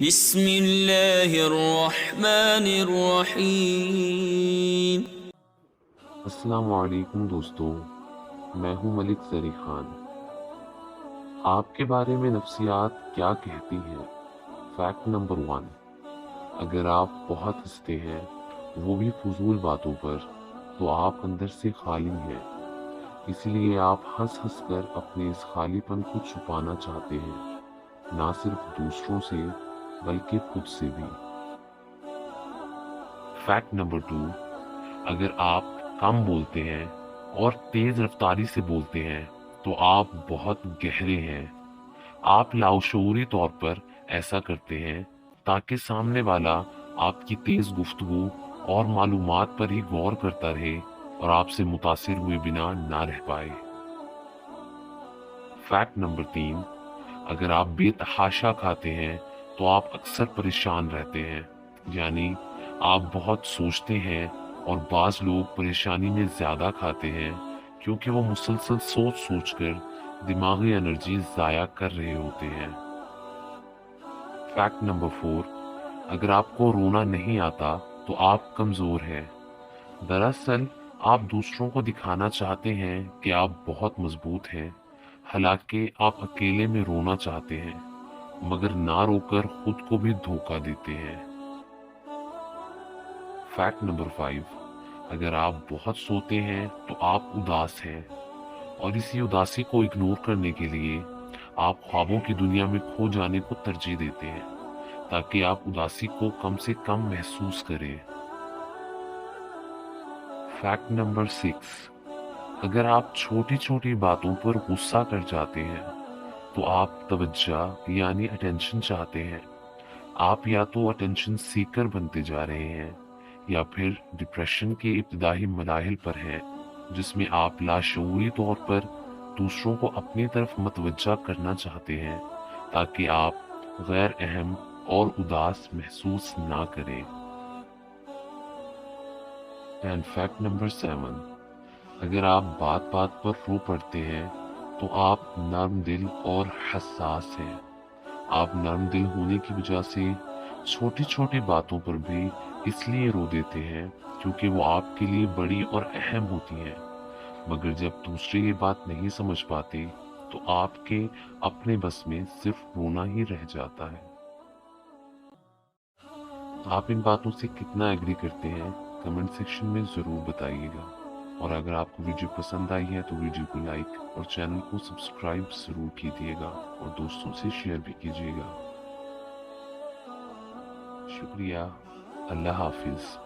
بسم اللہ الرحمن الرحیم۔ السلام علیکم دوستو، میں ہوں ملک زری خان۔ آپ کے بارے میں نفسیات کیا کہتی ہیں؟ فیکٹ نمبر 1، اگر آپ بہت ہنستے ہیں، وہ بھی فضول باتوں پر، تو آپ اندر سے خالی ہیں، اس لیے آپ ہنس ہنس کر اپنے اس خالی پن کو چھپانا چاہتے ہیں، نہ صرف دوسروں سے بلکہ خود سے بھی۔ فیکٹ نمبر 2، اگر آپ کم بولتے ہیں اور تیز رفتاری سے بولتے ہیں تو آپ بہت گہرے ہیں۔ آپ لاشعوری طور پر ایسا کرتے ہیں تاکہ سامنے والا آپ کی تیز گفتگو اور معلومات پر ہی غور کرتا رہے اور آپ سے متاثر ہوئے بنا نہ رہ پائے۔ فیکٹ نمبر 3، اگر آپ بے تحاشا کھاتے ہیں تو آپ اکثر پریشان رہتے ہیں، یعنی آپ بہت سوچتے ہیں، اور بعض لوگ پریشانی میں زیادہ کھاتے ہیں کیونکہ وہ مسلسل سوچ سوچ کر دماغی انرجی ضائع کر رہے ہوتے ہیں۔ فیکٹ نمبر 4، اگر آپ کو رونا نہیں آتا تو آپ کمزور ہیں۔ دراصل آپ دوسروں کو دکھانا چاہتے ہیں کہ آپ بہت مضبوط ہیں، حالانکہ آپ اکیلے میں رونا چاہتے ہیں، مگر نہ رو کر خود کو بھی دھوکہ دیتے ہیں۔ فیکٹ نمبر 5، اگر آپ بہت سوتے ہیں تو آپ اداس ہیں، اور اسی اداسی کو اگنور کرنے کے لیے آپ خوابوں کی دنیا میں کھو جانے کو ترجیح دیتے ہیں تاکہ آپ اداسی کو کم سے کم محسوس کریں۔ فیکٹ نمبر 6، اگر آپ چھوٹی چھوٹی باتوں پر غصہ کر جاتے ہیں تو آپ توجہ یعنی اٹینشن چاہتے ہیں۔ آپ یا تو اٹینشن سیکر بنتے جا رہے ہیں یا پھر ڈپریشن کے ابتدائی مراحل پر ہیں، جس میں آپ لاشعوری طور پر دوسروں کو اپنی طرف متوجہ کرنا چاہتے ہیں تاکہ آپ غیر اہم اور اداس محسوس نہ کریں۔ اینڈ فیکٹ نمبر 7، اگر آپ بات بات پر رو پڑتے ہیں تو آپ نرم دل اور حساس ہیں۔ آپ نرم دل ہونے کی وجہ سے چھوٹی چھوٹی باتوں پر بھی اس لیے رو دیتے ہیں کیونکہ وہ آپ کے لیے بڑی اور اہم ہوتی ہیں، مگر جب دوسرے یہ بات نہیں سمجھ پاتے تو آپ کے اپنے بس میں صرف رونا ہی رہ جاتا ہے۔ آپ ان باتوں سے کتنا ایگری کرتے ہیں کمنٹ سیکشن میں ضرور بتائیے گا، اور اگر آپ کو ویڈیو پسند آئی ہے تو ویڈیو کو لائک اور چینل کو سبسکرائب ضرور کیجیے گا اور دوستوں سے شیئر بھی کیجیے گا۔ شکریہ، اللہ حافظ۔